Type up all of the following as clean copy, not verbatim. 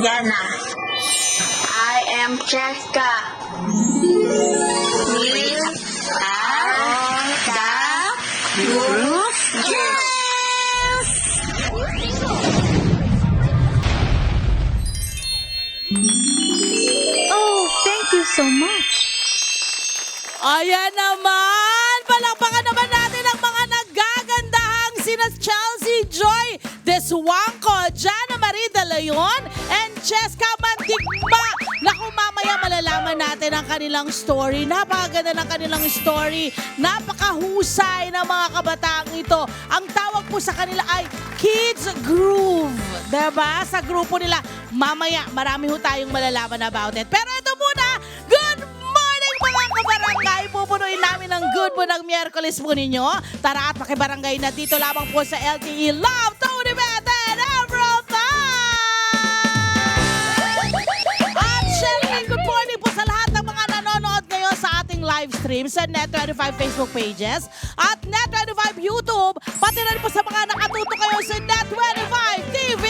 Diana. I am Cheska. We are the Groove Girls. Oh, thank you so much. Ayan naman! Palakpakan naman natin ang mga nagagandahang sina Chelsea Joy Deswangco, Jana Marie De Leon, and Cheska Mantigma. Naku, mamaya malalaman natin ang kanilang story. Napakaganda ng kanilang story. Napakahusay ng mga kabataang ito. Ang tawag po sa kanila ay Kids Groove. Diba? Sa grupo nila. Mamaya, marami ho tayong malalaman about it. Pero ito muna, good morning mga kabarangay! Pupunuin namin ng good mood ng Miyerkules po ninyo. Tara at makibarangay na dito lamang po sa LTE Love, Tony Beth and Everything! At syempre, good morning po sa lahat ng mga nanonood ngayon sa ating live stream sa Net25 Facebook pages at Net25 YouTube, pati na rin po sa mga nakatuto kayo sa Net25 TV!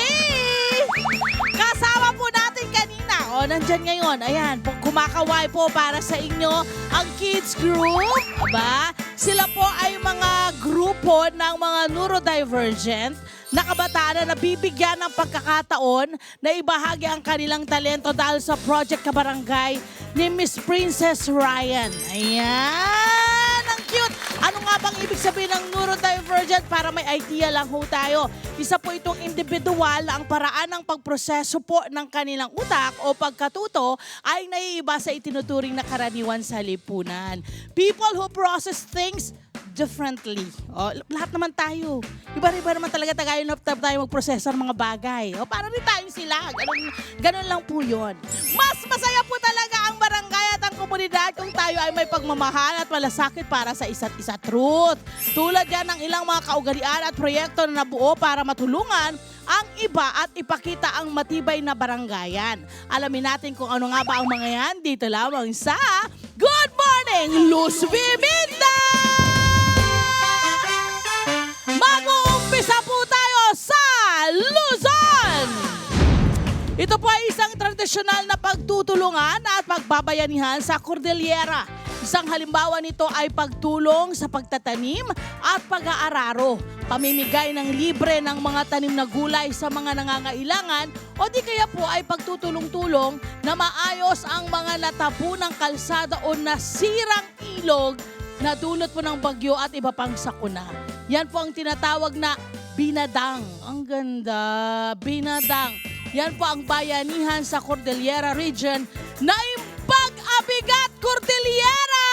Kasama po natin kanina. O, nandyan ngayon. Ayan, kumakaway po para sa inyo ang Kids Group. Aba, sila po ay mga grupo ng mga neurodivergent na kabataan na nabibigyan ng pagkakataon na ibahagi ang kanilang talento dahil sa Project Kabarangay ni Miss Princess Ryan. Ayan, ang cute. Ano nga bang ibig sabihin ng neurodivergent? Para may idea lang ho tayo. Isa po itong individual na ang paraan ng pagproseso po ng kanilang utak o pagkatuto ay naiiba sa itinuturing na karaniwan sa lipunan. People who process things differently. O, lahat naman tayo. Iba-iba naman talaga tayo magproseso ng mga bagay. O, para rin tayo sila. Ganun lang po yun. Mas masaya po talaga ang barangay at ang komunidad kung tayo ay may pagmamahal at malasakit para sa isa't isa. Truth. Tulad yan ng ilang mga kaugalian at proyekto na nabuo para matulungan ang iba at ipakita ang matibay na barangayan. Alamin natin kung ano nga ba ang mga yan dito lamang sa Good Morning, Luz Viminda! Mag-uumpisa po tayo sa Luzon! Ito po ay isang tradisyonal na pagtutulungan at pagbabayanihan sa Cordillera. Isang halimbawa nito ay pagtulong sa pagtatanim at pag-aararo, pamimigay ng libre ng mga tanim na gulay sa mga nangangailangan o di kaya po ay pagtutulong-tulong na maayos ang mga natapunang kalsada o nasirang ilog na dulot po ng bagyo at iba pang sakuna. Yan po ang tinatawag na binadang. Ang ganda, binadang. Yan po ang bayanihan sa Cordillera Region na Impag-Abigat Cordillera!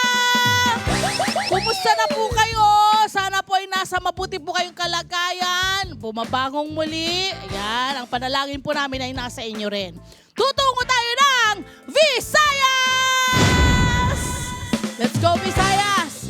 Kumusta na po kayo? Sana po ay nasa mabuti po kayong kalagayan. Bumabangong muli. Ayan, ang panalangin po namin ay nasa inyo rin. Tutungo tayo ng Visayas! Let's go, Visayas!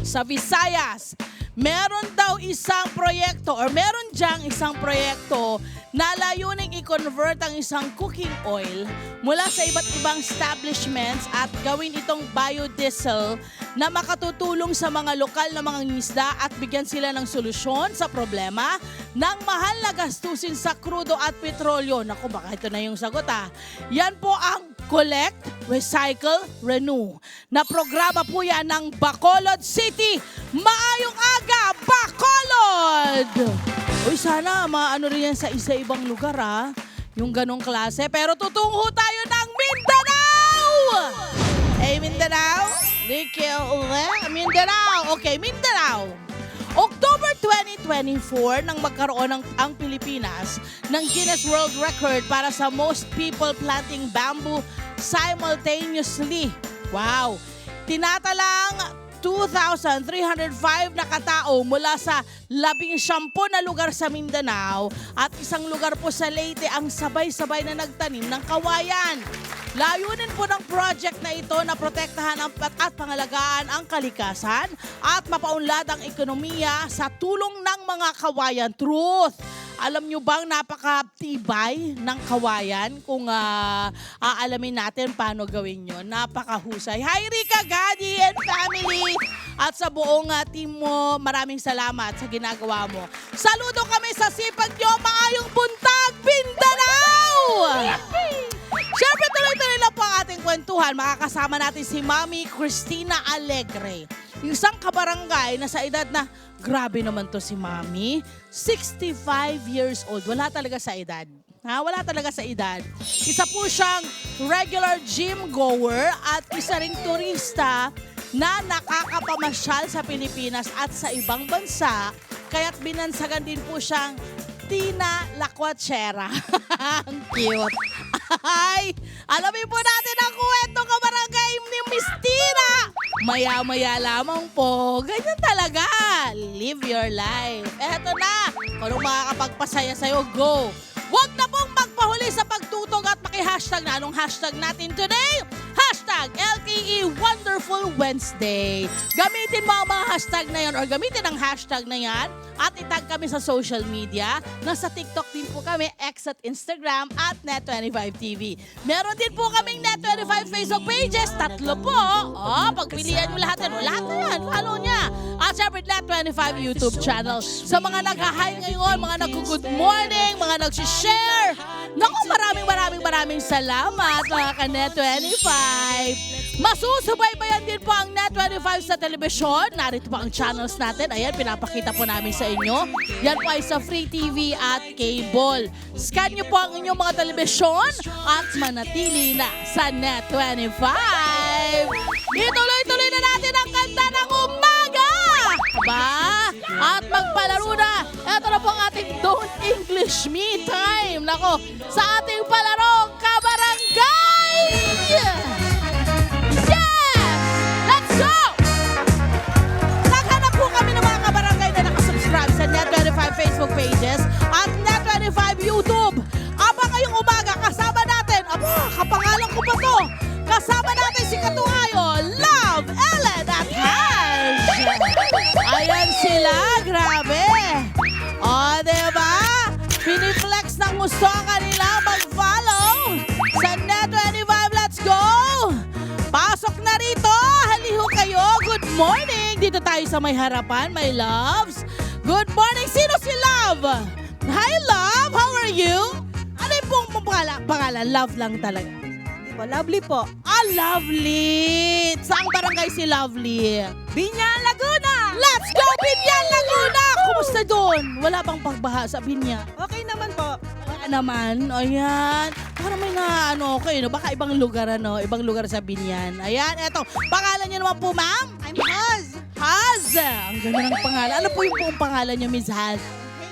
Sa Visayas, meron daw isang proyekto or meron diyang isang proyekto na layuning i-convert ang isang cooking oil mula sa iba't ibang establishments at gawin itong biodiesel na makatutulong sa mga lokal na mga ngisda at bigyan sila ng solusyon sa problema ng mahal na gastusin sa krudo at petrolyo. Naku, baka ito na yung sagot ah. Yan po ang Collect, Recycle, Renew na programa po yan ng Bacolod City. Maayong aga, Bacolod! Uy, sana maano rin yan sa isa-ibang lugar ha. Yung ganong klase. Pero tutungo tayo ng Mindanao! Mindanao? Mindanao. Okay, Mindanao. October 2024 nang magkaroon ang Pilipinas ng Guinness World Record para sa most people planting bamboo simultaneously. Wow! Tinatalang 2,305 na katao mula sa 19 na lugar sa Mindanao at isang lugar po sa Leyte ang sabay-sabay na nagtanim ng kawayan. Layunin po ng project na ito na protektahan at pangalagaan ang kalikasan at mapaunlad ang ekonomiya sa tulong ng mga kawayan. Truth! Alam nyo bang napakatibay ng kawayan kung aalamin natin paano gawin yun? Napakahusay. Hi Rika, Gadi and family! At sa buong team mo, maraming salamat sa ginagawa mo. Saludo kami sa sipag nyo, maayong buntag, Mindanao! kwentuhan, makakasama natin si Mami Cristina Alegre. Yung isang kabarangay na sa edad na, grabe naman to si Mami, 65 years old. Wala talaga sa edad. Wala talaga sa edad. Isa po siyang regular gym goer at isa ring turista na nakakapamasyal sa Pilipinas at sa ibang bansa. Kaya't binansagan din po siyang Tina Lacuachera. Ang cute. Ay, alamin po natin ang kwento kabarangay ni Miss Tina. Maya-maya lamang po. Ganyan talaga. Live your life. Eto na. Kung anong makakapagpasaya sa'yo, go. Huwag na pong magpahuli sa pagtutog at maki-hashtag na. Anong hashtag natin today? Hashtag LKE Wonderful Wednesday. Gamitin mo ang mga hashtag na yan or gamitin ang hashtag na yan at itag kami sa social media. Nasa TikTok din po kami, X at Instagram at Net25TV. Meron din po kaming Net25 Facebook pages. 3 po. Pagpilian nyo lahat yan. Lahat na yan. Follow niya. At syempre Net25 YouTube channel. Sa mga nag-hi ngayon, mga nag-good morning, mga nag-share. Naku, maraming salamat mga ka-Net25. Masusubaybayan din po ang Net25 sa telebisyon. Narito po ang channels natin. Ayan, pinapakita po namin sa inyo. Yan po ay sa Free TV at Cable. Scan nyo po ang inyong mga telebisyon at manatili na sa Net25. Ituloy-tuloy na natin ang kanta ng umaga! Aba? At magpalaro na. Ito na po ang ating Don't English Me time. Nako, sa ating palarong kabarangay! Yeah! Let's go! Naghanap po kami ng mga kabarangay na nakasubscribe sa Net25 Facebook pages at Net25 YouTube. Aba ngayong umaga, kasama natin, kapangalan ko ba to? Kasama natin si Katuhayo, Love, Ellen at Hash. Ayan sila, grabe. O, diba? Piniflex ng gusto kanila mag-follow sa Net25. Let's go! Pasok na rito. Haliho kayo. Good morning. Dito tayo sa may harapan, my loves. Good morning. Sino si Love? Hi, Love. How are you? Ano yung pong pangalan? Love lang talaga. Lovely po. Lovely. Saan barangay si Lovely? Binyan, Laguna! Let's go, Binyan, Laguna! Kumusta doon? Wala bang pagbaha sa Binyan? Okay naman po. Wala naman. Ayan. Parang may okay, no? Baka ibang lugar, Ibang lugar sa Binyan. Ayan, eto. Pangalan niyo naman po, ma'am? I'm Haz. Haz. Ang ganda ng pangalan. Ano po yung buong pangalan niyo, Miss Haz?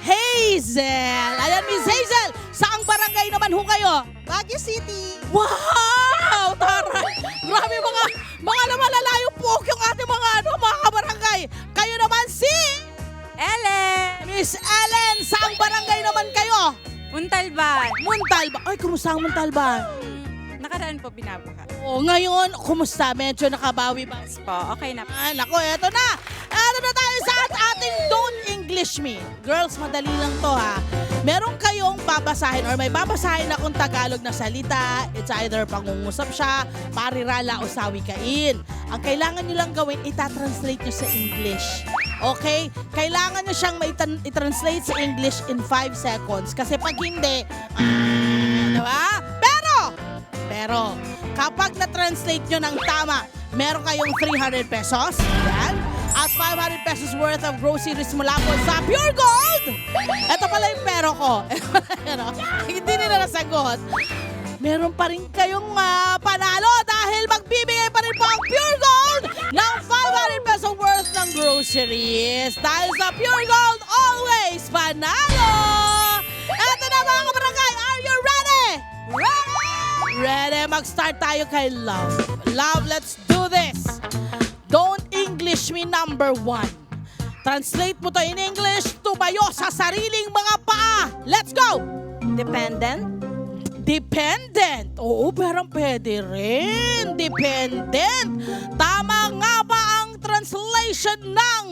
Hazel. Ayan, Miss Hazel. Saang barangay naman ho kayo? Baguio City. Wow! Taray! Grabe mga namalalayong po yung ating mga kabarangay. Kayo naman si Ellen. Miss Ellen. Saang barangay naman kayo? Muntalban. Muntalban. Ay, kumusta ang Muntalban? Nakaraan po binabaha. Oo, ngayon, kumusta? Medyo nakabawi ba? Po, okay na po. Nako, eto na. Eto na tayo sa ating Don't English Me. Girls, madali lang to ha. Meron kayong babasahin or may babasahin akong Tagalog na salita. It's either pangungusap siya, parirala o sawikain. Ang kailangan nyo lang gawin, itatranslate nyo sa English. Okay? Kailangan nyo siyang i-translate sa English in 5 seconds. Kasi pag hindi, diba? Pero, kapag na-translate nyo ng tama, meron kayong 300 pesos. Yan. At 500 pesos worth of groceries mula po sa Pure Gold. Ito pala yung pero ko. Hindi nila nasagot. Meron pa rin kayong panalo dahil magbibigay pa rin po ang Pure Gold ng 500 pesos worth ng groceries. Dahil sa Pure Gold, always panalo! Ito na mga kabarangay, are you ready? Ready? Mag-start tayo kay Love. Love, let's do this. Don't English me number 1. Translate mo to in English, tumayo sa sariling mga paa. Let's go! Dependent. Dependent. Oo, pero pwede rin. Dependent. Tama nga ba ang translation ng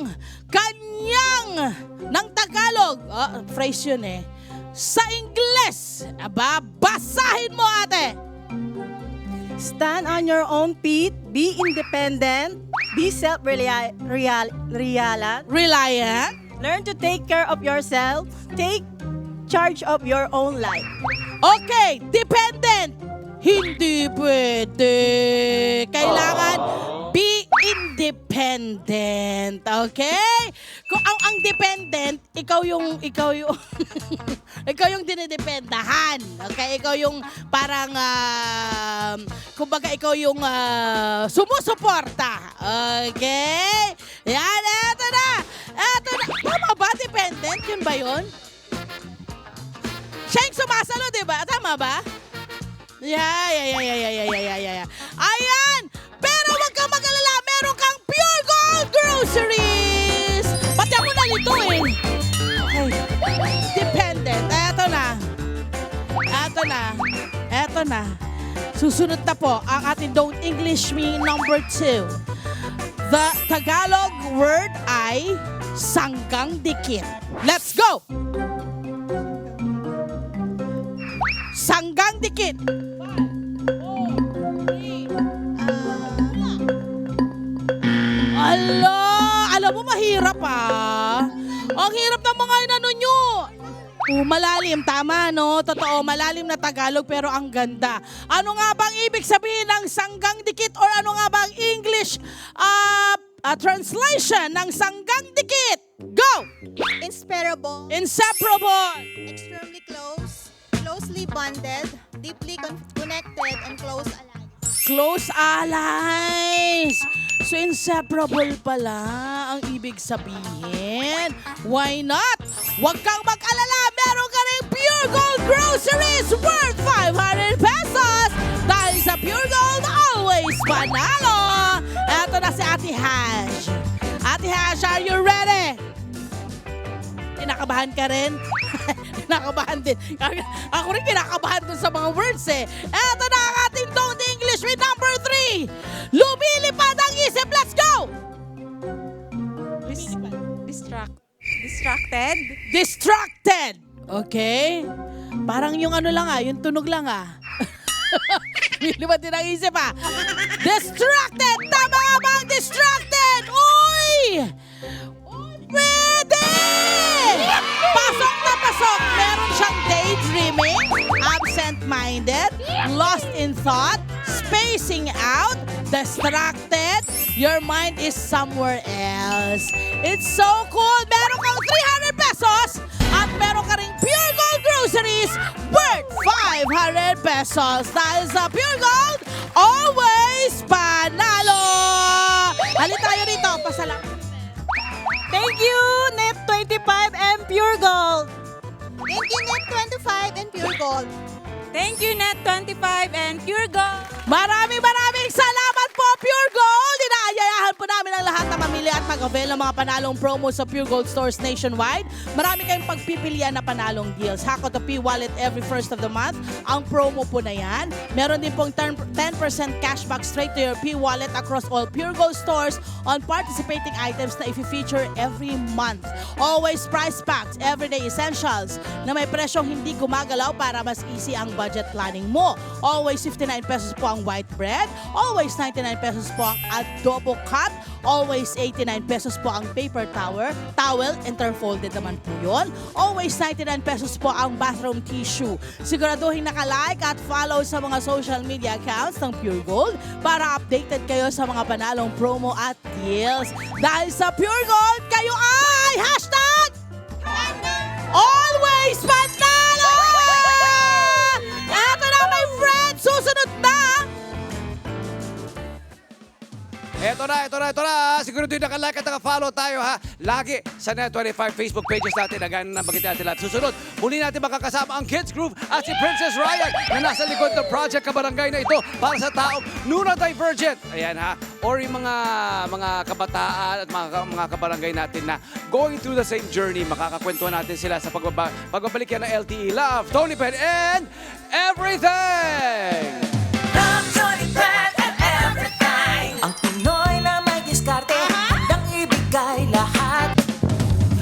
ng Tagalog? Phrase yun eh. Sa Ingles. Aba, basahin mo ate. Stand on your own feet. Be independent. Be self-reliant. Reliant. Learn to take care of yourself. Take charge of your own life. Okay, dependent. Hindi pwede. Kailangan be independent. Okay? Kung ang dependent, ikaw yung ikaw yung dinidependahan. Okay? Ikaw yung parang kumbaga ikaw yung sumusuporta. Okay? Yan, eto na. Eto na. Tama ba? Dependent? Yun ba yun? Siya yung sumasalo, di ba? Tama ba? Yeah. Ayan! Pero wag kang mag-alala, meron kang Pure Gold Groceries! Pati ako nalito eh. Okay. Dependent. Eto na. Susunod na po ang ating Don't English Me number 2. The Tagalog word ay sanggang dikit. Let's go! Sanggang dikit. Alam mo mahirap Ang hirap ng mga inano nyo. Malalim, tama no? Totoo, malalim na Tagalog pero ang ganda. Ano nga bang ibig sabihin ng sanggang dikit or ano nga bang English translation ng sanggang dikit? Go! Inseparable, Inseparable. extremely close, closely bonded, deeply connected, and close allies. Close allies. So inseparable pala ang ibig sabihin. Why not? Huwag kang mag-alala. Meron ka rin Pure Gold Groceries worth 500 pesos. Dahil sa Pure Gold, always panalo. Eto na si Ate Hash. Ate Hash, are you ready? Kinakabahan ka rin? Kinakabahan din. Ako rin kinakabahan dun sa mga words eh. Eto na ang ating Don't English with number 3. Lumilipad ang isip. Let's go! Distracted, Distracted. Okay? Parang yung ano lang yung tunog lang Lumilipad din ang isip Distracted! Tama nga ba ang distracted? Uy! Pwede! Pasok na pasok. Meron siyang daydreaming, absent-minded, lost in thought, spacing out, distracted, your mind is somewhere else. It's so cool. Meron kang 300 pesos at meron ka ring Pure Gold Groceries worth 500 pesos. Dahil sa Pure Gold, always panalo! Halika tayo rito. Pasalamat. Thank you, Net25 and Pure Gold. thank you Net25 and Pure Gold. Thank you, Net25 and Pure Gold. Maraming salamat po, Pure Gold! Inaayayahan po namin ang lahat na mamili at mag-avail ng mga panalong promo sa Pure Gold stores nationwide. Marami kayong pagpipilian na panalong deals. Hako to P-Wallet every first of the month. Ang promo po na yan. Meron din pong 10% cashback straight to your P-Wallet across all Pure Gold stores on participating items na i-feature every month. Always price packed, everyday essentials na may presyong hindi gumagalaw para mas easy ang budget planning mo. Always 59 pesos po ang white bread. Always 99 pesos po ang adobo cut. Always 89 pesos po ang paper towel, interfolded naman po yun. Always 99 pesos po ang bathroom tissue. Siguraduhin naka-like at follow sa mga social media accounts ng Pure Gold para updated kayo sa mga panalong promo at deals. Dahil sa Pure Gold, kayo ay hashtag always panalo! Eto na my friends, susunod na! Ito na. Siguro din naka-like at naka-follow tayo lagi sa Net25 Facebook pages natin. Again, nabanggit natin lahat. Susunod, muli natin makakasama ang Kids Groove at si Princess Ryan na nasa likod ng Project Kabarangay na ito para sa taong neurodivergent. Ayan or yung mga kabataan at mga kabarangay natin na going through the same journey. Makakakwentuhan natin sila sa pagbabalik yan ng LTE Love, Tony Pen, and everything! Love, Tony Pet, and everything. Ang Pinoy na may diskarte, handang ibigay lahat.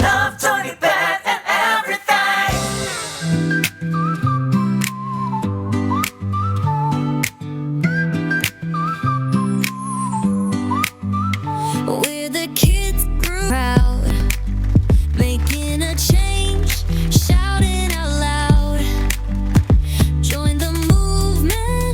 Love, Tony Pet, and everything. We're the kids proud, making a change, shouting out loud. Join the movement.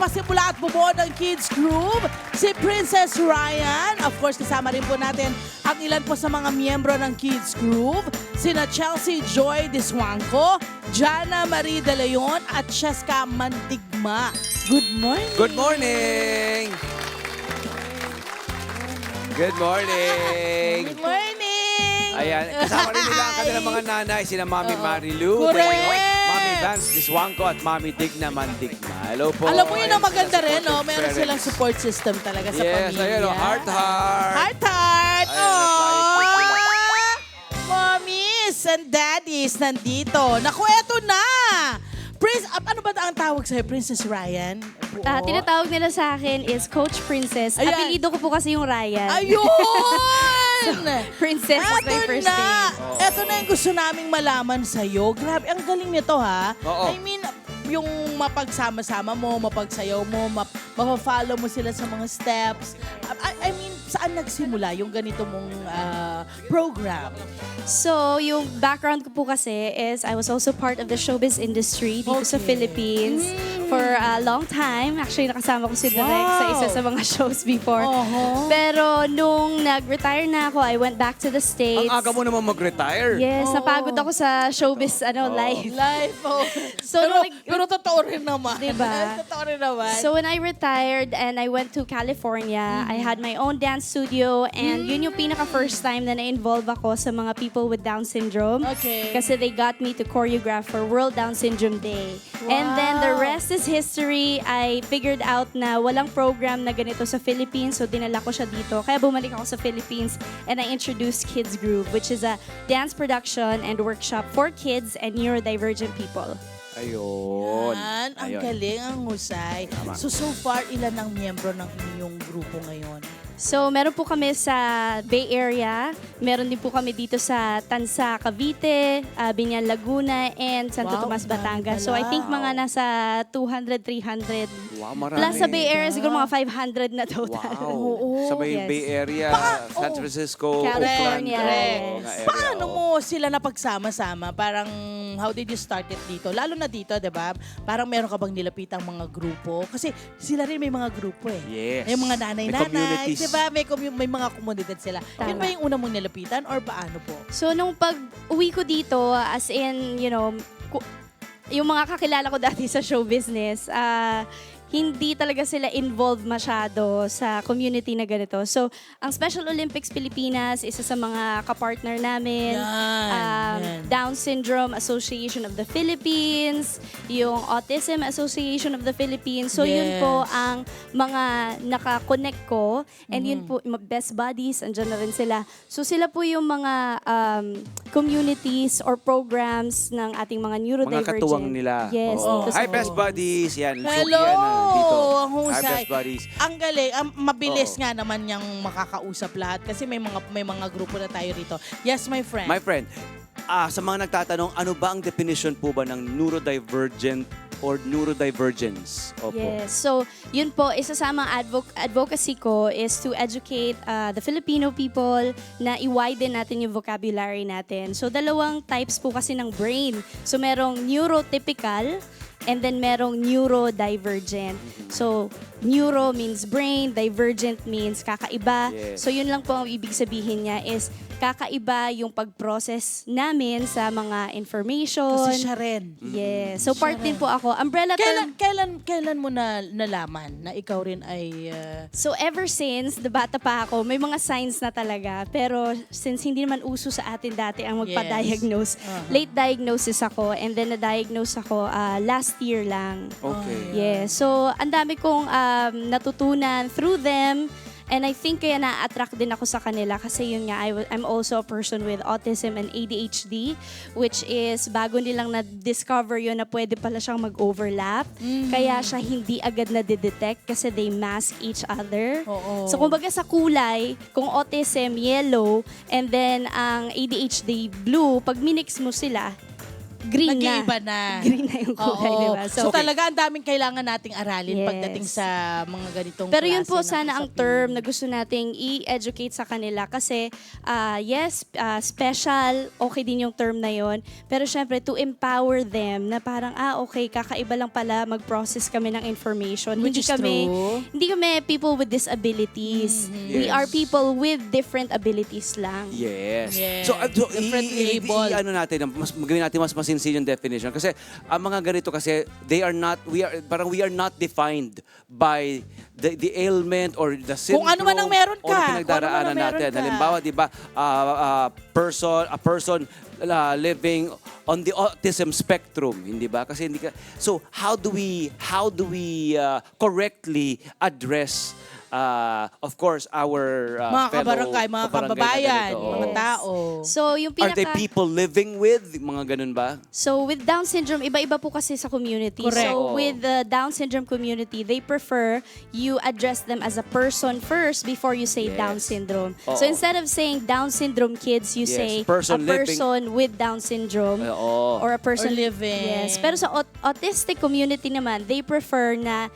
nagpasimula at bumuo ng kids group, si Princess Ryan. Of course, kasama rin po natin ang ilan po sa mga miyembro ng kids group, sina Chelsea Joy Diswanco, Jana Marie De Leon at Cheska Mandigma. Good morning! Good morning! Good morning! Good morning! Ayan, kasama rin nila ang kanilang mga nanay, sina Mami Marilu, Correct! Mami Vance Diswanco at Mami Digna Mandigma. Hello po. Alam mo yun ang Ayan, maganda sila rin, no? supportive Meron parents. silang support system talaga sa Yes, pamilya. ayan o, heart. Heart! Ayan, nag-like po sila. Mommies and daddies nandito. Naku, eto na! Prince, ano ba ang tawag sa'yo? Princess Ryan? Tinatawag nila sa akin is Coach Princess. Ayan. Apelido ko po kasi yung Ryan. Ayun! Princess is my first name. Eto na yung gusto naming malaman sa'yo. Grabe, ang galing nito ha. Oo. I mean, yung mapagsama-sama mo, mapagsayaw mo, mapafollow mo sila sa mga steps. I mean, saan nagsimula yung ganito mong program? So, yung background ko po kasi is I was also part of the showbiz industry dito sa Okay. Philippines for a long time. Actually, nakasama ko si Direk sa isa sa mga shows before. Oho. Pero nung nag-retire na ako, I went back to the States. Ang aga mo naman mag-retire. Yes, Oo. napagod ako sa showbiz life. Life, oh. So, pero totoo rin naman. Diba? Totoo rin naman. So when I retired and I went to California, I had my own dance studio and yun yung pinaka first time na na-involve ako sa mga people with Down syndrome. Okay. Kasi they got me to choreograph for World Down Syndrome Day. And then the rest is history. I figured out na walang program na ganito sa Philippines, so dinala ko siya dito. Kaya bumalik ako sa Philippines and I introduced Kids Groove, which is a dance production and workshop for kids and neurodivergent people. Ayun. Yan, ang Ayun. galing, ang husay. So far, ilan ang miyembro ng inyong grupo ngayon? So, meron po kami sa Bay Area, meron din po kami dito sa Tansa, Cavite, Binyan, Laguna, and Santo Wow, Tomas, Batangas. dami So, I think pala. mga nasa 200, 300. Wow, marami. Plus sa Bay Area, siguro mga 500 na total. Wow. Sa may Yes. Bay Area, San Francisco, California. Oakland. Yes. mga area, Paano oo. mo sila napagsama-sama? Parang, how did you start it dito? Lalo na dito, di ba? Parang meron ka bang nilapitang mga grupo? Kasi sila rin may mga grupo eh. Yes. May mga May nanay-nanay, communities. di ba? May mga komunidad sila. Yun Tama. ba yung una mong nilapitan or paano po? So, nung pag-uwi ko dito, as in, you know, yung mga kakilala ko dati sa show business, hindi talaga sila involved masyado sa community na ganito. So, ang Special Olympics Pilipinas, isa sa mga kapartner namin. Yan. Down Syndrome Association of the Philippines, yung Autism Association of the Philippines. So, yun po Yes. ang mga nakakonect ko. And yun po, best buddies, andyan na rin sila. So, sila po yung mga communities or programs ng ating mga neurodivergent. Mga katuwang nila. Yes. Oo. dito sa Hi, Best Buddies. Yan. Hello! Suki yan, dito. Ang husay. Hi, Best Buddies. Ang galing, ang mabilis Oo. nga naman niyang makakausap lahat kasi may mga grupo na tayo rito. Yes, my friend. My friend, sa mga nagtatanong, ano ba ang definition po ba ng neurodivergent or neurodivergence? Opo. Yes. So, yun po, isa sa mga advocacy ko is to educate the Filipino people na i-widen natin yung vocabulary natin. So, dalawang types po kasi ng brain. So, merong neurotypical and then merong neurodivergent. So, neuro means brain, divergent means kakaiba. Yes. So, yun lang po ang ibig sabihin niya is kakaiba yung pag-process namin sa mga information. Kasi siya rin. Yes. So, part din po ako. Umbrella term. Kailan mo na nalaman na ikaw rin ay So, ever since, the bata pa ako, may mga signs na talaga. Pero, since hindi naman uso sa atin dati ang magpa-diagnose, late diagnosis ako. And then, na-diagnose ako last year lang. Okay. Yes. So, ang dami kong natutunan through them. And I think kaya na-attract din ako sa kanila kasi yun nga, I'm also a person with autism and ADHD, which is bago nilang na-discover yun na pwede pala siyang mag-overlap. Kaya siya hindi agad na-detect kasi they mask each other. Oo. So kumbaga sa kulay, kung autism, yellow, and then ang ADHD, blue, pag minix mo sila, green na. Nag-iiba na. Green na yung kulay, Oo. di ba? So, talaga ang daming kailangan nating aralin Yes. pagdating sa mga ganitong Pero yun klase po ng sana ang usapin. term na gusto nating i-educate sa kanila kasi yes, special, okay din yung term na yon. Pero syempre to empower them na parang okay, kakaiba lang pala mag-process kami ng information. Which is true. Hindi kami people with disabilities. We Yes. are people with different abilities lang. Yes. Yes. So, Different label. ano natin, magawin natin mas masinsin yung definition. Kasi ang mga ganito kasi, we are not defined by the ailment or the syndrome. Kung ano man ang meron ka. O na pinagdaraanan Kung ano man ang meron natin. ka. Halimbawa, di ba, a person living on the autism spectrum, hindi ba? Kasi hindi ka. So, how do we correctly address of course our Mga kabarangay, mga kabarangay na kababayan, ganito? mga Oo. tao. So, yung Are they pinaka... people living with? Mga ganun ba? So with Down syndrome, iba-iba po kasi sa community. Correct. So with the Down syndrome community, they prefer you address them as a person first before you say Yes. Down syndrome. Oo. So instead of saying Down syndrome kids, you Yes, say person a living- person with Down syndrome Oo. or a person Or living. Yes. Pero sa autistic community naman, they prefer na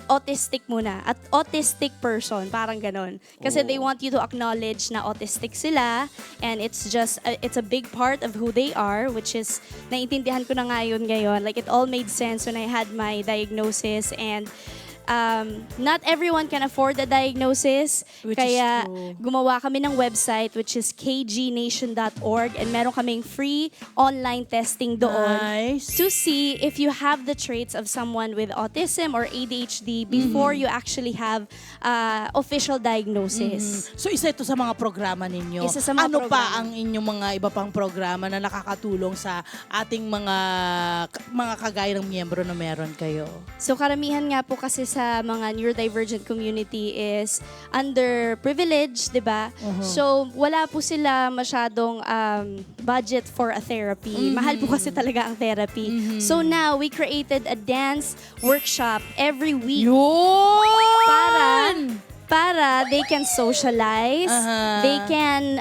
autistic muna. At autistic person, parang ganon. Kasi they want you to acknowledge na autistic sila and it's just, it's a big part of who they are, which is, naiintindihan ko na ngayon. Like, it all made sense when I had my diagnosis and not everyone can afford a diagnosis. Which is kaya true. gumawa kami ng website which is kgnation.org and meron kaming free online testing doon Nice. to see if you have the traits of someone with autism or ADHD before you actually have official diagnosis. So isa ito sa mga programa ninyo. Isa sa mga ano pa programa. ang inyong mga iba pang programa na nakakatulong sa ating mga kagaya ng miyembro na meron kayo? So karamihan nga po kasi sa mga neurodivergent community is underprivileged, 'di ba? So wala po sila masyadong budget for a therapy. Mahal po kasi talaga ang therapy. So now we created a dance workshop every week Yun! para they can socialize, Aha. they can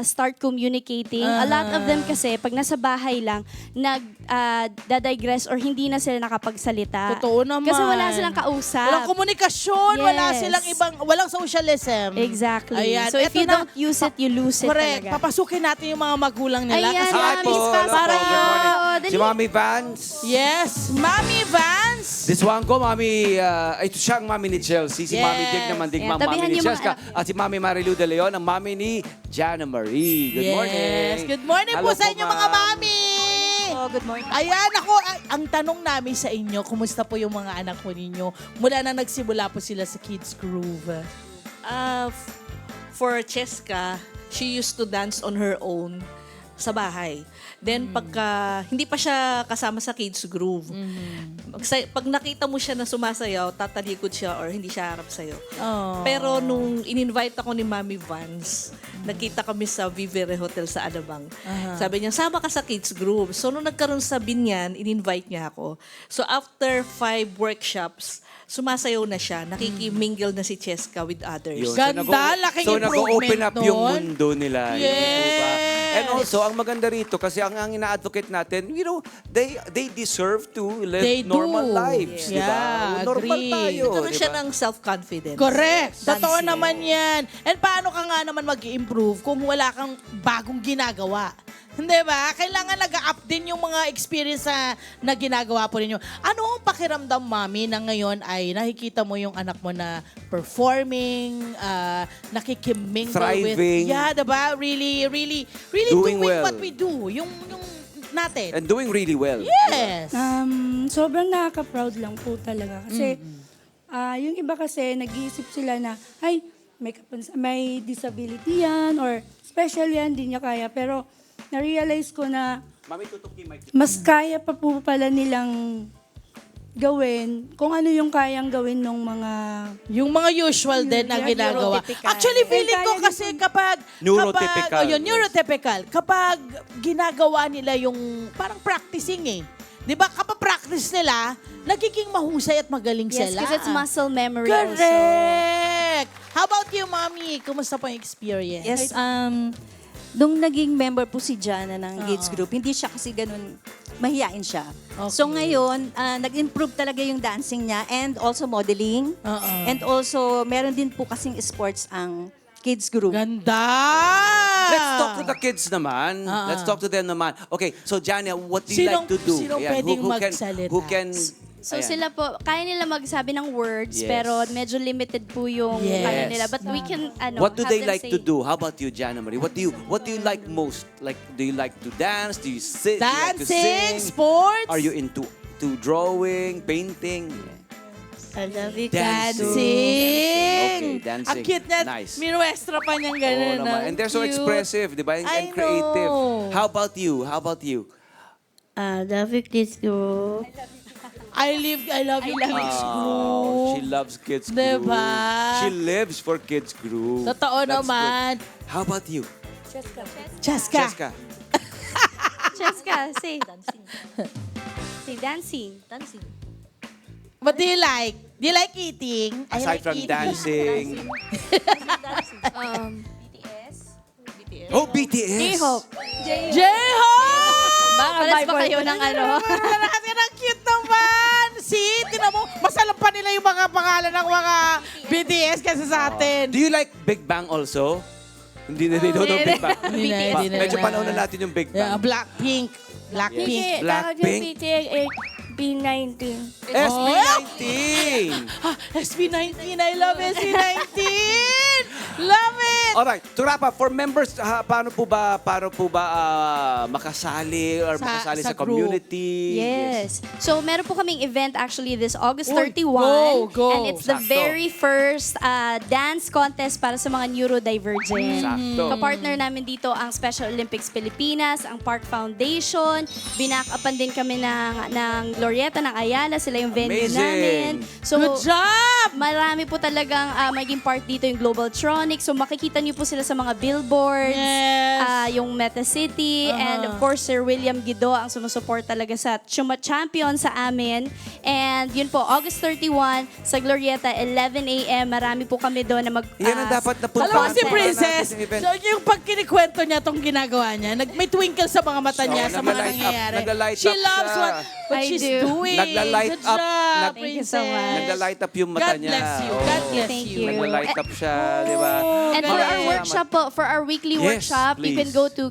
start communicating. A lot of them kasi, pag nasa bahay lang, nagda-digress or hindi na sila nakapagsalita. Totoo naman. Kasi wala silang kausap. Walang komunikasyon, wala Yes. silang walang socialism. Exactly. Ayan. So if Eto you na. don't use it, you lose it Correct. talaga. Papasukin natin yung mga magulang nila. Ayan, Kasi Mami, Hello po, Pasok hello po. kayo. Good morning. Dali. Si Mami Vance. yes, Mami Vance. This one ko, Mami, ito siya ang Mami ni Chelsea. Si Yes. Mami Dig naman, Dig Ayan, Mami tabihan ni yung mga Cheska. anak. At si Mami Marilu De Leon, ang Mami ni Jana Marie. Good morning. Yes. Good morning Hello po sa inyo mga ma'am. mami. Oh, good morning. Ayan ako, ang tanong namin sa inyo, kumusta po yung mga anak po ninyo mula na nagsimula po sila sa Kids Groove? For Cheska, she used to dance on her own sa bahay. Then pagka hindi pa siya kasama sa Kids Groove, pag nakita mo siya na sumasayaw, tatalikod siya or hindi siya harap sa'yo. Oh. Pero nung in-invite ako ni Mami Vance, nagkita kami sa Vivere Hotel sa Alabang. Sabi niya, sama ka sa Kids Groove. So nung nagkaroon sa Binyan, in-invite niya ako. So after 5 workshops, sumasayaw na siya, nakikimingle na si Cheska with others. Yun. Ganda, laking so improvement nag-open up yung nun. mundo nila. Yes. Diba? And also, ang maganda rito, kasi ang ina-advocate natin, you know, they deserve to live They do. normal lives. Yeah, Diba? Normal agree. tayo. Nagkaroon siya diba? ng self-confidence. Correct. Totoo Dancing. naman yan. And paano ka nga naman mag-improve kung wala kang bagong ginagawa? Hindi ba? Kailangan nag-up din yung mga experience na ginagawa po ninyo. Ano ang pakiramdam, Mami, na ngayon ay nakikita mo yung anak mo na performing, nakikimingle with... Thriving. Yeah, diba? Really Doing doing well. what we do. Yung natin. And doing really well. Yes. Sobrang nakaka-proud lang po talaga. Kasi, yung iba kasi, nag-iisip sila na, ay, may disability yan, or special yan, di niya kaya. Pero, na-realize ko na, Mami, tutok ni Mike. mas kaya pa po pala nilang gawin kung ano yung kayang gawin ng mga... Yung mga usual din na Yung ginagawa. neurotypical. Actually, feeling ko Kaya kasi kapag... Neurotypical. Neurotypical. Kapag ginagawa nila yung parang practicing eh. Di ba? Kapag practice nila, nagiging mahusay at magaling Yes, sila. because it's muscle memory also. Correct! How about you, Mami? Kumusta po yung experience? Yes, nung naging member po si Jana ng Kids Group, hindi siya kasi ganun mahiyain siya. Okay. So ngayon, nag-improve talaga yung dancing niya and also modeling. And also, meron din po kasing sports ang kids group. Ganda! Let's talk to the kids naman. Let's talk to them naman. Okay, so Jania, what do you like to do? Sinong Ayan, pwedeng who magsalita? Who can... So Ayan. sila po, kaya nila magsabi ng words, Yes. pero medyo limited po yung Yes. kaya nila. But we can, What do have they them like say- to do? How about you, Jana Marie? What do you like most? Like, do you like to dance? Do you sit? Do you like to Dancing, sing? sports. Are you into drawing, painting? I love you, Dancing. Okay, dancing. Ang cute niya. Nice. Minuestra pa niyang Oo ganun. naman. ah. And they're so Cute. expressive, di ba? And I creative. know. How about you? How about you? Love you, kids group. I love you, kids Oh, she group. loves kids Diba? group. She lives for kids group. Totoo That's naman. good. How about you? Cheska. Cheska. Cheska, say. Say dancing. What do you like? Do you like eating? I Aside like from eating. dancing. BTS. Oh, BTS. J-Hope! Pares ba kayo ng ano? Natin ang cute naman! See, tinan mo, masalam pa nila yung mga pangalan ng mga BTS kasi sa atin. Do you like Big Bang also? Hindi na don't know Big Bang. Hindi na, hindi na. Medyo panahon na natin yung Big Yeah, Bang. Blackpink. Blackpink. Blackpink. B19. SB19. SB19, I love SB19! Love it! Alright, to wrap up, for members, paano po ba makasali or makasali sa sa community? Yes. So, meron po kaming event actually this August Uy, 31. go. And it's the Sakto. very first dance contest para sa mga neurodivergent. Sakto. Kapartner namin dito ang Special Olympics Pilipinas, ang Park Foundation. Binakapan din kami ng Glorieta ng Ayala. Sila yung venue Amazing. namin. So, Good job! marami po talagang maging part dito yung Globaltronic. So, makikita niyo po sila sa mga billboards. Yes. Yung Meta City. And of course, Sir William Guido ang sumusupport talaga sa Chuma Champion sa amin. And yun po, August 31 sa Glorieta, 11 a.m. Marami po kami doon na mag... Yan ang dapat napuntahan. Alam mo si Puntahan Princess, natin yung event. so yung pag kinikwento niya itong ginagawa niya, may twinkle sa mga mata niya sa mga nagla-light up. nangyayari. Nagla-light She up loves siya. what I she's do. doing. Nagla-light Good up. job, Thank you so Princess. much. Nagla-light up yung mata God niya. bless you. Oo. God bless Thank you. you. Nagla-light up siya, di ba? And for our Maraming workshop po, for our weekly Yes, workshop, you can please. go to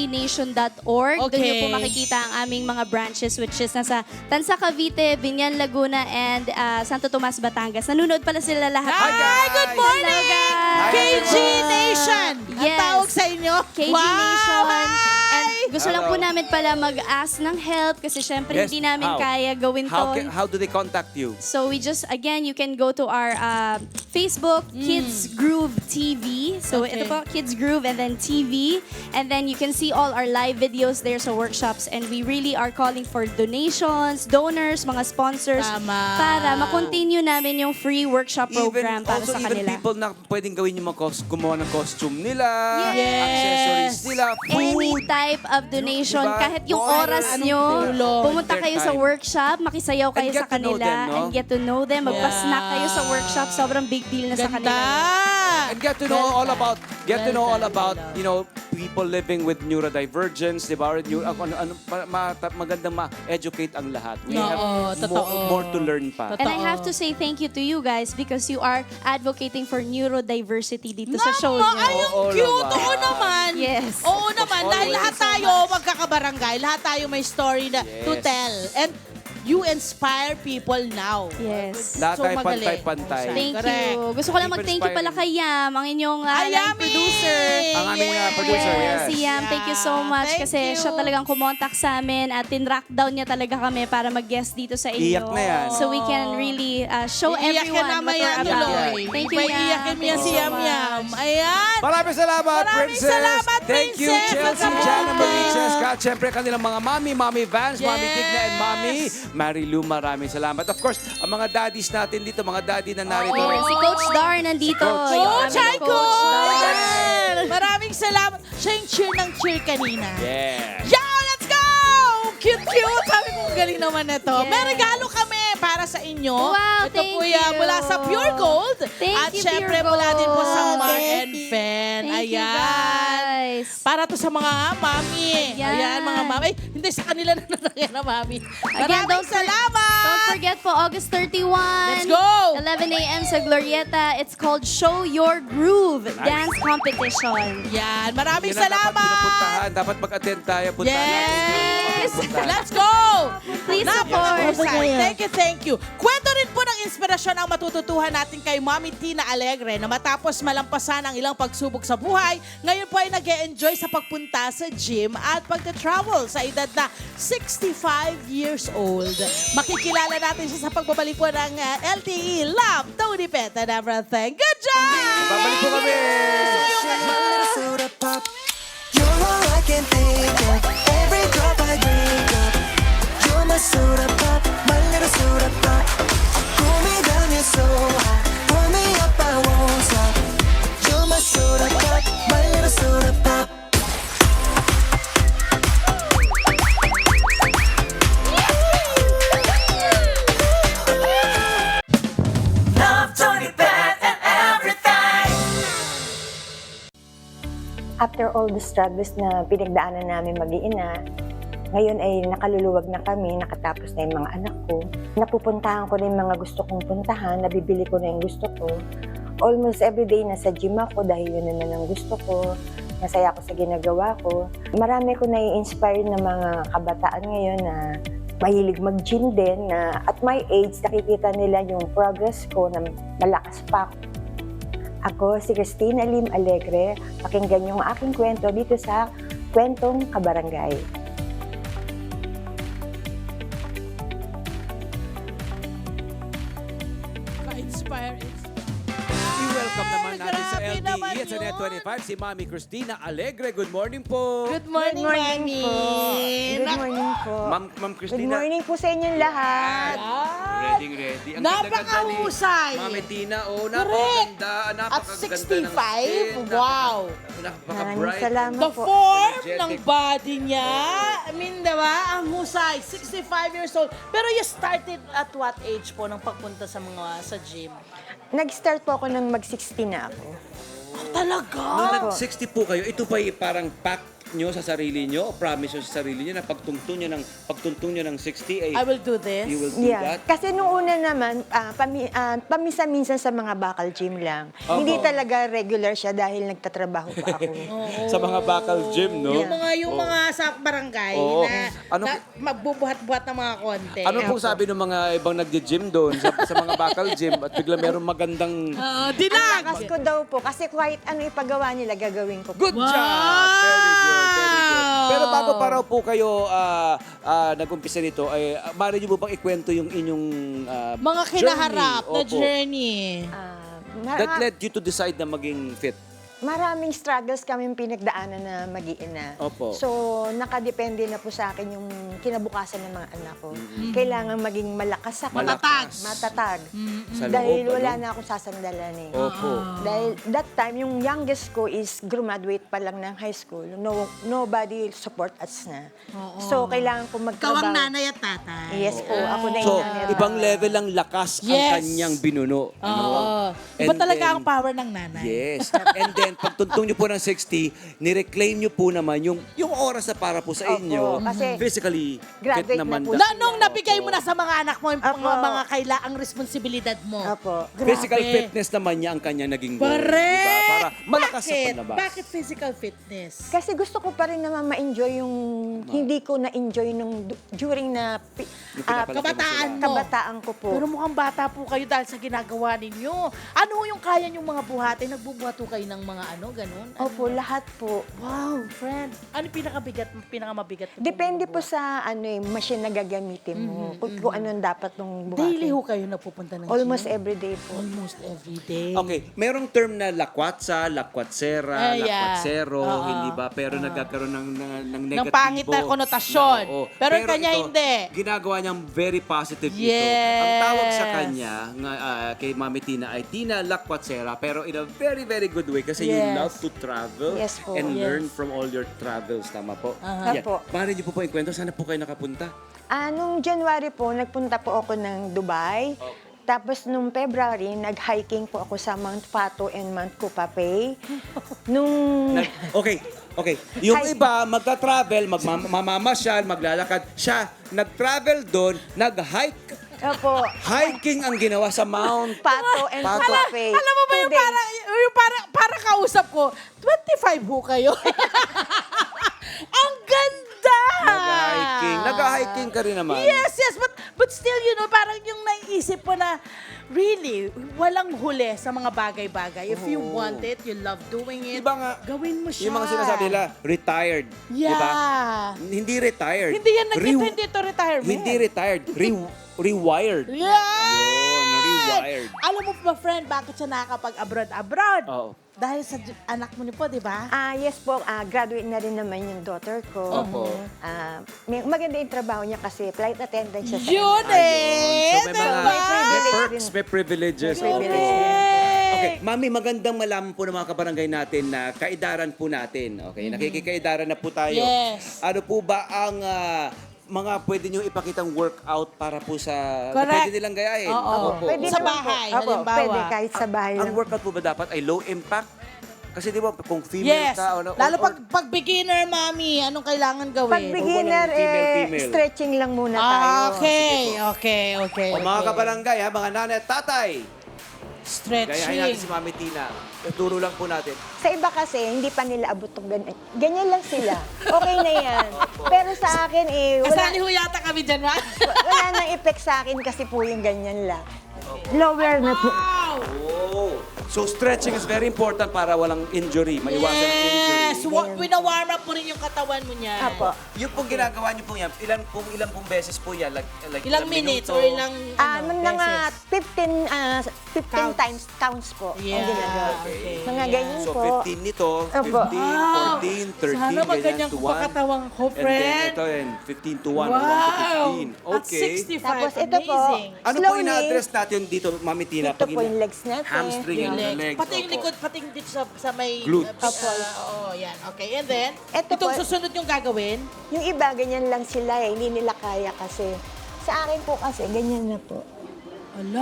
kgnation.org. Doon Okay. niyo po makikita ang aming mga branches which is nasa Tansa, Cavite, Binyan, Laguna, and Santo Tomas, Batangas. Nanonood pala sila lahat. Hi, guys! good morning! Hello, guys! KG Nation! Ang Yes. tawag sa inyo? KG Wow! Nation. Hi! And gusto lang po Hello. namin pala mag-ask ng help kasi syempre Yes, hindi namin how? kaya gawin to. How do they contact you? So we just, again, you can go to our Facebook, Kids Groove TV. So Okay. ito po, Kids Groove and then TV. And then you can see all our live videos there sa workshops. And we really are calling for donations, donors, mga sponsors. Tama. Para ma-continue namin yung free workshop program para sa even kanila. people na pwedeng gawin yung mga gumawa ng costume nila, Yes. accessories nila, Any food. type of donation, Diba? kahit yung Kung oras anong nyo, tulong. pumunta Their kayo sa time. workshop, makisayaw kayo And get sa to know kanila, them, no? and get to know them. Magpa-snack kayo sa workshop, sobrang big deal na sa Ganda! kanila. And get to know all about, you know, people living with neurodivergence, di ba? Or magandang ma-educate ang lahat. We Oo, have totoo. more to learn pa. And I have to say thank you to you guys because you are advocating for neurodiversity dito sa show Nako, niyo. ay, yung Oo cute. naman. Oo naman. Yes. Oo naman. Dahil Always. lahat tayo magkakabarangay. Lahat tayo may story na to Yes. tell. And you inspire people now. Yes. Lahat So, tayo magaling. pantay-pantay. Thank Correct. you. Gusto ko lang Keep mag-thank you pala kay Yam, ang inyong line Ayami! producer. Ang aming producer, yes. Si Yam, thank you so much Thank kasi you. siya talagang kumontak sa amin at tinrack down niya talaga kami para mag-guest dito sa inyo. Iyak na yan. So we can really show Iiyakin everyone what naman yan, we're tuloy. about. Thank you, Yam. Iiyakin mo yan Thank si you so Yam Yam. much. Ayan. Maraming salamat, Maraming Princess. salamat, Thank you, Princess. Chelsea, Salamat. Jana Marie, Cheska. At syempre, kanilang mga Mami Vance, Mami Yes. Tigna, and Mami Marilu. Maraming salamat. Of course, ang mga daddies natin dito, mga daddy na narito. Yes, si Coach Dar nandito. Coach Yung Dar. aming Hi, Coach Dar. Coach! Maraming salamat. Siya yung cheer ng cheer kanina. Yeah. Yeah, let's go! Cute! Sabi ko, galing naman ito. Yes. May regalo kami para sa inyo. Wow, ito thank po yan, you. mula sa Pure Gold. Thank At you, syempre Pure mula din po sa Gold. Mark Thank and Fen. Thank you, Ayan. guys. guys. Para to sa mga mami. Ayan. Ayan, mga mami. Ay, hindi sa kanila na nangyari na mami. Again, Maraming salamat! Don't forget po, August 31. Let's go! 11 a.m. sa Glorieta. It's called Show Your Groove Dance Competition. Yan, maraming Yun ang dapat salamat! pinupuntahan. Dapat mag-attend tayo. Punta Yes! Punta. Let's go! Please support. Thank you. Kwento rin po ng inspirasyon ang matututuhan natin kay Mami Tina Alegre na matapos malampasan ang ilang pagsubok sa buhay, ngayon po ay nag-e-enjoy sa pagpunta sa gym at pagka-travel sa edad na 65 years old. Makikilala natin siya sa pagbabalik po ng LTE Love, Tony Pet and everything. Good job! Babalik po kami! Soda pop. You're all I can think of. Every drop I drink up. You're my soda pop, my little soda pop. Pull me down, you're so hot. Pull me up, I won't stop. You're my soda pop, my little soda pop. Love Tony Pet and everything. After all the struggles na pinagdaanan namin mag-iina, ngayon ay nakaluluwag na kami, nakatapos na yung mga anak ko. Napupuntahan ko na yung mga gusto kong puntahan, nabibili ko na yung gusto ko. Almost everyday nasa gym ako dahil yun naman ang gusto ko. Masaya ako sa ginagawa ko. Marami ko nai-inspire na mga kabataan ngayon na mahilig mag-gym din, na at my age, nakikita nila yung progress ko na malakas pa ako. Ako si Christina Lim Alegre. Pakinggan yung aking kwento dito sa Kwentong Kabarangay. Ka-inspire. I-welcome naman natin sa Grabe naman LTE at sa yun. Net25 si Mami Christina Alegre. Good morning po. Good morning, Mami. Good morning po. Ma'am Good Christina. morning po sa inyong lahat. Ready. Ang Napakahusay. ganda-ganda ni Mami Tina. Oh, Correct. napakaganda. At Napakaganda 65, wow. Maraming Napaka-bright. salamat The po. form Energetic. ng body niya. I mean, diba? Ang husay. 65 years old. Pero you started at what age po nang pagpunta sa sa gym? Nag-start po ako nang mag-60 na ako. Talaga? Nung nag-60 po kayo, ito pa parang pact nyo sa sarili nyo, o promise nyo sa sarili nyo na pagtungtong nyo ng 60, I will do this. you will do that? Kasi nung una naman, paminsan-minsan sa mga bakal gym lang. Hindi talaga regular siya dahil nagtatrabaho pa ako. Sa mga bakal gym, no? Yung mga sa barangay Oo. na magbubuhat-buhat ng mga konti. Ano pong sabi ng mga ibang nag-gym doon sa mga bakal gym at bigla meron magandang... Dinag! Lakas ko daw po kasi kahit ano ipagawa nila, gagawin ko po. Good job! Very good, very good. Pero bago pa raw po kayo nag-umpisa nito, ay maaari niyo po bang ikwento yung inyong Mga kinaharap na Opo. journey. That led you to decide na maging fit. Maraming struggles kaming pinagdaanan na mag-iina. Opo. So, nakadepende na po sa akin yung kinabukasan ng mga anak ko. Kailangan maging malakas ako. Matatag. Sa Dahil loob, wala ano? na akong sasandalan eh. Opo. Dahil that time, yung youngest ko is graduate pa lang ng high school. Nobody support us na. So, kailangan ko magtrabaho. Ikaw ang nanay at tatay. Yes po, ako na So, yung nanay. ibang level ang lakas ang Yes. kanyang binuno. Oo. And Iba talaga then- ang power ng nanay. Yes. And then, pagtuntong nyo po ng 60, nireclaim nyo po naman yung oras na para po sa Opo, inyo. kasi Physically, fit graduate na naman. po Nung nabigay mo na sa mga anak mo yung Opo. mga ang responsibilidad mo. Opo. Physical Grabe. fitness naman niya ang kanyang naging goal. Correct! Diba? Para malakas sa Bakit? panlabas. Bakit physical fitness? Kasi gusto ko pa rin naman ma-enjoy yung hindi ko na-enjoy nung during na pinapalaki mo kabataan sila. mo. kabataan ko po. Pero mukhang bata po kayo dahil sa ginagawa ninyo. Ano yung kaya yung mga buhatin? Nagbubuhat po kayo ng mga ganun? Opo, lahat po. Wow, friend. Ano yung pinakamabigat? na Depende po bumubuhat? sa machine na gagamitin mo. Kung anong dapat nung buhatin. Daily ho kayo napupunta ng Almost gym? every day po. Almost every day. Okay, merong term na lakwatsa, lakwatsera, Yeah. lakwatsero, Oo. hindi ba? Pero nagkakaroon ng negatibo. Ng pangit na konotasyon. Oo. Pero yung kanya ito, hindi. Ginagawa niyang very positive ito. Yes. Ang tawag sa kanya, kay Mami Tina, ay Tina Lakwatsera, pero in a very, very good way kasi you Yes. love to travel Yes po. and Yes. learn from all your travels. Tama po? Yan. Opo. Maaari niyo po ikwento, sana po kayo nakapunta. Nung January po, nagpunta po ako ng Dubai. Tapos nung February, nag-hiking po ako sa Mount Fato and Mount Kupapay. Nung... Okay, Okay, yung iba magta-travel, mamamasyal, maglalakad. Siya, nag-travel doon, nag-hike. Opo. Hiking ang ginawa sa Mount Pato and Pato. Cafe. Alam mo ba yung para kausap ko, 25 ho kayo. Ang ganda! Nag-hiking ka rin naman. Yes, but still, parang yung naiisip ko na, really, walang huli sa mga bagay-bagay. If you want it, you love doing it, Iba nga, gawin mo siya. yung mga sinasabi nila, retired. Yeah. Diba? Hindi retired. Hindi yan hindi ito retirement. Hindi retired. Rewired. Yeah! Yun, rewired. Alam mo ba, friend, bakit siya nakakapag-abroad? Oo. Dahil sa anak mo niyo po, di ba? Yes po, graduate na rin naman yung daughter ko. Opo. Maganda yung trabaho niya kasi flight attendant siya sa Yun So may diba? may perks, may privileges. Okay, Mami, magandang malaman po ng mga kabarangay natin na kaidaran po natin. Okay, nakikikaidaran na po tayo. Yes. Ano po ba ang mga pwede nyo ipakitang workout para po sa Correct. pwede nilang gayahin? Oo. Opo. Pwede Sa naman bahay, po. Opo, halimbawa. pwede kahit sa bahay Ang lang. workout po ba dapat ay low impact? Kasi di ba kung female Yes. ka, Lalo pag beginner, mami, anong kailangan gawin? Pag beginner, female. stretching lang muna tayo. Okay. mga kabarangay, mga nanay at tatay, gayahin natin si Stretching. Mami Tina. Turo lang po natin. Sa iba kasi, hindi pa nila abot ng ganyan. Ganyan lang sila. Okay na yan. Pero sa akin, Kasali ho yata kami dyan, ma? wala nang effect sa akin kasi po yung ganyan lang. Lower na po. Oh. So stretching is very important para walang injury, maiwasan ang injury. Yes! Wina-warm up po rin yung katawan mo niyan. Apo. Yung pong ginagawa niyo po yan, ilan pong beses po yan? Like Ilang minutes minuto? or ilang Mga beses? 15 times counts po ang Yeah. ginagawa. Okay. Mga ganyan So po. 15 nito, 15, Opo. 14, 13, Sana ganyan maganyan to ko pa 1. katawang ko, And then friend. ito yan, 15 to 1, 1 to Wow! 15. At Okay. 65, Tapos ito po, amazing. Ano po slowly, ina-address natin dito, Mami Tina? Ito po yung legs natin. Hamstring and the legs. Pati yung Opo. likod, pati yung dito sa may... Glutes. Oo, yan. Okay, and then, Ito itong po- susunod yung gagawin. Yung iba, ganyan lang sila hindi nila kaya kasi. Sa akin po kasi, ganyan na po. Ano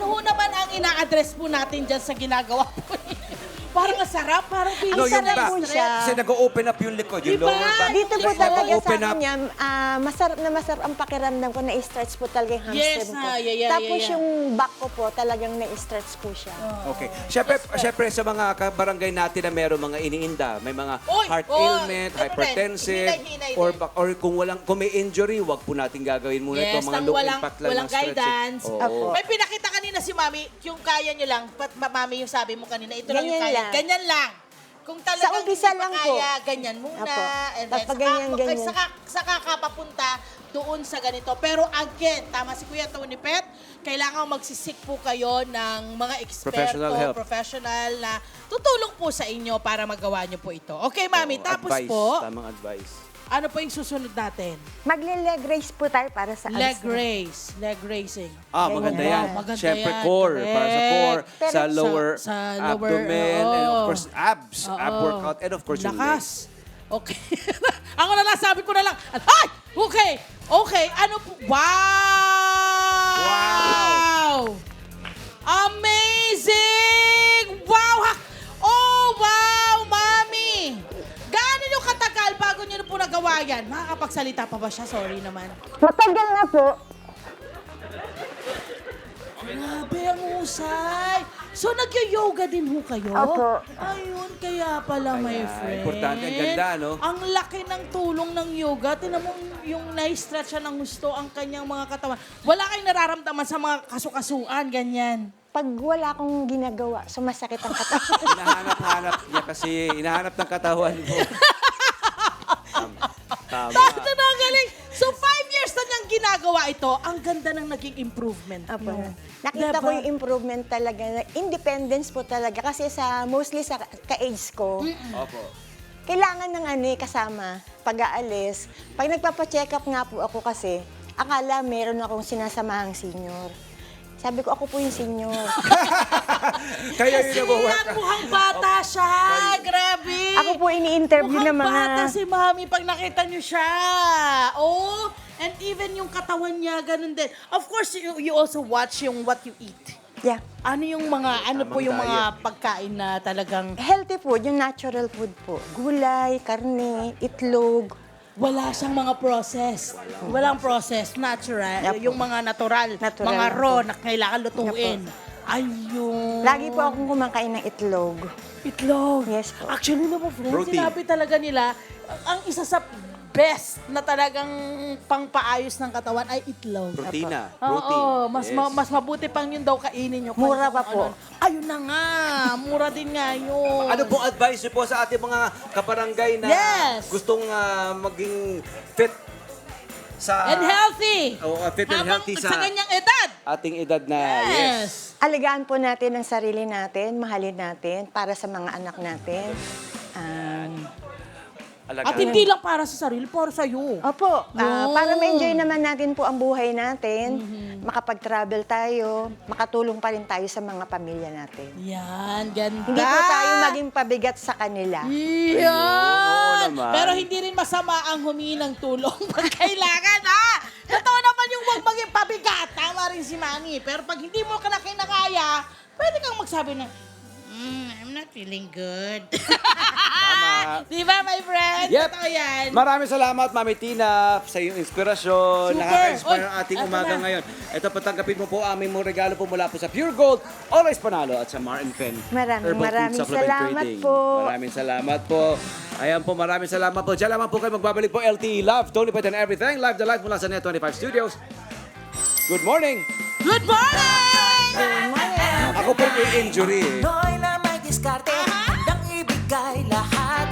ho naman ang ina-address po natin dyan sa ginagawa po ninyo? Parang masarap, parang No, yung sarap back. po siya. Kasi nag-open up yung likod, yung Diba? lower back. Dito po Like, talaga sa nag-open up. kanya, masarap na masarap ang pakiramdam ko, na-stretch po talaga yung Yes, hamstring ko. yeah. Tapos yung back ko po, talagang na-stretch po siya. Okay. Siyempre sa mga kabarangay natin na meron mga iniinda, may mga Oy! heart Oh, ailment, ano hypertensive, rin? Hinay or kung may injury, wag po natin gagawin muna ito. Mga Yes, low walang, impact lang walang ng stretching. guidance. Oo. May pinakita kanina si Mami, yung kaya nyo lang, Mami yung sabi mo kanina, ito lang yung Ganyan kaya. lang. Ganyan lang. Kung talagang Sa umpisa hindi pa lang po. kaya, ganyan muna. Apo. And then, Tapos ganyan. saka ka papunta doon sa ganito. Pero again, tama si Kuya Tony Pet, kailangan magsisik po kayo ng mga eksperto, Professional help. professional na tutulong po sa inyo para magawa nyo po ito. Okay, Mami, tapos Advice, po, tamang advice. ano po yung susunod natin? Magle-leg race po tayo para sa Leg abs. race, leg racing. Maganda Ganyan. yan. Maganda Siyempre yan, core, correct. para sa core, Pero sa lower sa lower, abdomen, and of oo. course abs, ab Oo. workout, and of course yung legs. Lakas. Okay. Ako na lang, sabi ko na lang. Ay! Okay. Okay. Ano po? Wow! Amazing! Wow! Oh, wow, Mami! Gaano nyo katagal bago nyo na po nagawa yan? Makakapagsalita pa ba siya? Sorry naman. Matagal na po. Grabe ang husay. So, nag-yoga din ho kayo? Opo. Ayun, kaya pala, my friend. importante, ang ganda, no? Ang laki ng tulong ng yoga. Tinan mo yung na-stretch siya ng gusto ang kanyang mga katawan. Wala kayong nararamdaman sa mga kasukasuan, ganyan. Pag wala akong ginagawa, sumasakit ang katawan. Hinahanap-hanap niya kasi, hinahanap ng katawan mo. Tama. Ito na ang galing. So, 5 years na niyang ginagawa ito. Ang ganda ng naging improvement. Apo. No? Nakita ko Diba? yung improvement talaga. Independence po talaga. Kasi mostly sa ka-age ko, Opo. kailangan ng kasama pag-aalis. Pag nagpapacheck up nga po ako kasi, akala meron akong sinasamahang senior. Sabi ko, ako po yung senior. Kaya Kasi yun yan, mukhang bata siya. Grabe. Ako po ini-interview ng Mukhang mga... bata si Mami pag nakita niyo siya. Oh, and even yung katawan niya, ganun din. Of course, you also watch yung what you eat. Yeah. Ano yung mga, ano po yung mga pagkain na talagang Healthy food, yung natural food po. Gulay, karne, itlog. wala siyang mga process? Walang process, natural. Yapo. Yung mga natural, Natural mga lang raw po. na kailangan lutuin. Ayun. Lagi po akong kumakain ng itlog. Itlog. Yes po. Actually naman, friends, Protein. sinabi talaga nila, ang isa sa best na talagang pangpaayos ng katawan ay itlog. Protina. Oo, Protein. mas mabuti pang yun daw kainin nyo. Mura pa Kung po. ano. Ayun na nga, mura din nga yun. Ano pong advice niyo po sa ating mga kabarangay na Yes. gustong maging fit sa... And healthy. fit and Habang healthy sa ganyang edad. ating edad na Yes. Alagaan po natin ang sarili natin, mahalin natin para sa mga anak natin. Alagaan. At hindi lang para sa sarili, para sa iyo. Opo, Yun. para ma-enjoy naman natin po ang buhay natin, makapag-travel tayo, makatulong pa rin tayo sa mga pamilya natin. Yan, ganda. Hindi po tayo maging pabigat sa kanila. Yan! Oo naman. Pero hindi rin masama ang humingi ng tulong pag kailangan, ha? Totoo naman yung huwag maging pabigat. Tama rin si Manny. Pero pag hindi mo ka na kinakaya, pwede kang magsabi na, I'm not feeling good. Tama. Di ba, my friend? Yep. Totoo yan. Maraming salamat, Mami Tina, sa iyong inspirasyon. Super. Nakaka-inspire Oy, ang ating eto umaga na. ngayon. Ito, patanggapin mo po aming mga regalo po mula po sa Pure Gold, Always Panalo, at sa Mar and Pen. Maraming Herbal Food Supplement salamat Trading. po. Maraming salamat po. Ayan po, maraming salamat po. Diyan lamang po kayo magbabalik po, LTE Love, Tony Pet and Everything. Live the live mula sa Net25 Studios. Good morning! Good morning! Ako po may injury eh. Noy na may diskarte, nang ibigay lahat.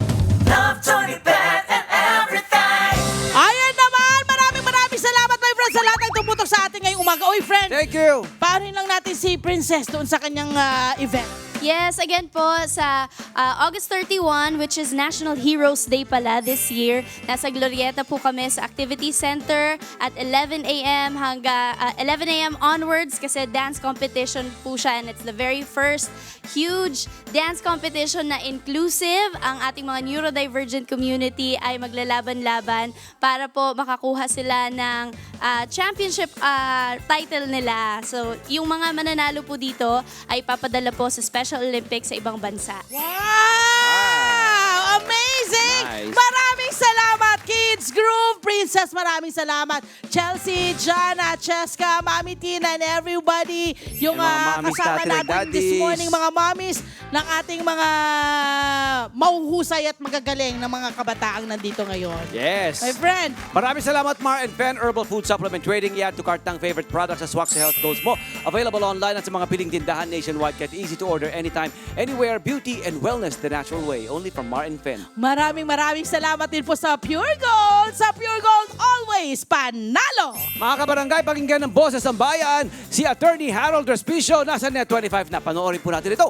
Love, Tony Pet, and everything. Ayan naman! Maraming salamat, my friend, sa lahat ng tumutok sa atin ngayong umaga. Uy, friend! Thank you! Paano lang natin si Princess doon sa kanyang event? Yes, again po sa August 31, which is National Heroes Day pala this year. Nasa Glorieta po kami sa Activity Center at 11 a.m. hanggang 11 a.m. onwards kasi dance competition po siya and it's the very first huge dance competition na inclusive. Ang ating mga neurodivergent community ay maglalaban-laban para po makakuha sila ng championship title nila. So, yung mga mananalo po dito ay papadala po sa Special Olympics sa ibang bansa. Wow! Amazing! Nice. Maraming salamat, Kids Groove Princess. Maraming salamat, Chelsea, Jana, Cheska, Mami Tina, and everybody. Yung Yung mga mommies kasama natin and natin this daddies. morning, mga mommies ng ating mga mahuhusay at magagaling na mga kabataang nandito ngayon. Yes! My friend, Maraming salamat, Mar and Pen Herbal Food Supplement Trading. I-add to cart ng favorite products sa swak sa health goals mo. Available online at sa mga piling tindahan nationwide. Kahit easy to order anytime, anywhere. Beauty and wellness the natural way. Only from Mar and Pen. maraming salamat din po sa Pure Gold. Sa Pure Gold, always panalo! Mga kabarangay, pakinggan ng boses ng bayan, si Attorney Harold Respicio, nasa Net25 na. Panoorin po natin ito.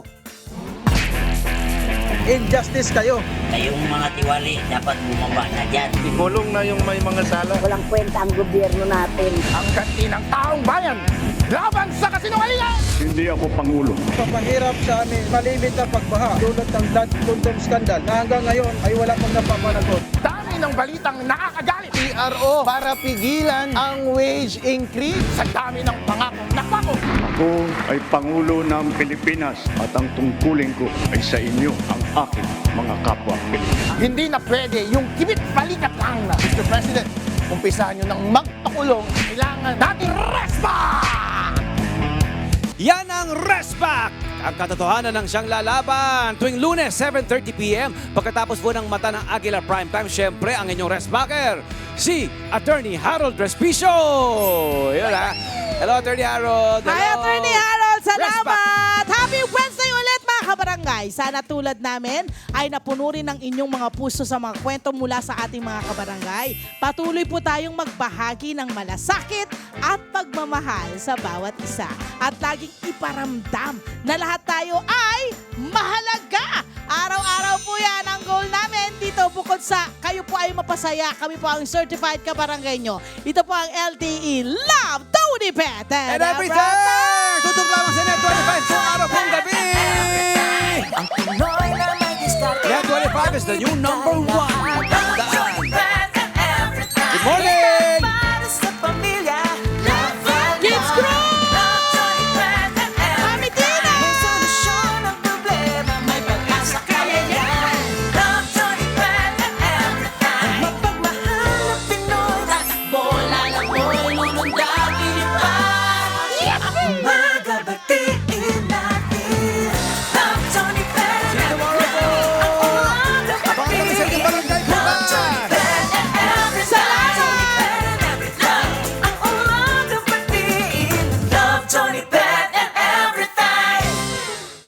Injustice kayo. Kayong mga tiwali, dapat bumaba na dyan. Ikulong na yung may mga sala. Walang kwenta ang gobyerno natin. Ang ganti ng taong bayan. Laban sa kasinungalingan! Hindi ako Pangulo. Papahirap sa amin, malimit na pagbaha. Tulad ng blood condom scandal na hanggang ngayon ay wala pang napapanagot. Dami ng balitang nakakagalit. PRO para pigilan ang wage increase. Sa dami ng pangakong napako. Ako ay Pangulo ng Pilipinas at ang tungkulin ko ay sa inyo ang aking mga kapwa Pilipino. Hindi na pwede yung kibit-balikat lang na. Mr. President, umpisahan nyo ng magpakulong. Kailangan natin respect! Yan ang Respac! Ang katotohanan ng siyang lalaban tuwing Lunes, 7:30 p.m. Pagkatapos po ng mata ng Aguilar Primetime, syempre ang inyong Respacer, si Attorney Harold Respicio! Yun ha. Hello, Attorney Harold. Hi, Hello. Attorney Harold! Salamat! Respac. Happy Wednesday ulit, mga kabarangay! Sana tulad namin ay napuno rin ang inyong mga puso sa mga kwento mula sa ating mga kabarangay. Patuloy po tayong magbahagi ng malasakit at pagmamahal sa bawat isa. At laging iparamdam na lahat tayo ay mahalaga! Araw-araw po yan ang goal namin dito. Bukod sa kayo po ay mapasaya, kami po ang certified kabarangay nyo. Ito po ang LTE Love Tony Pet And everything! Tutok lamang sa Net25 sa araw pong gabi! Ang Pinoy na may diskarte. Net25 is the new #1.